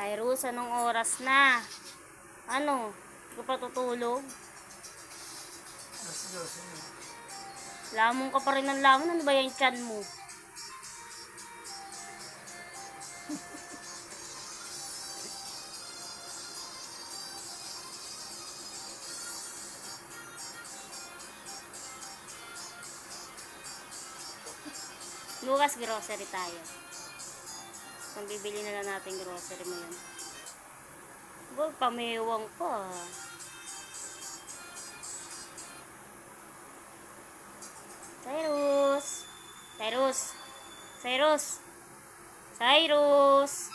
Cyrus, anong oras na? Ano? Hindi ka pa tutulog? Lamon ka pa rin ng lamon. Ano ba yung tiyan mo? Lucas, grocery tayo. Kung bibili na lang natin grocery mo yun. Boy, pamewang pa. Cyrus. Cyrus. Cyrus. Cyrus.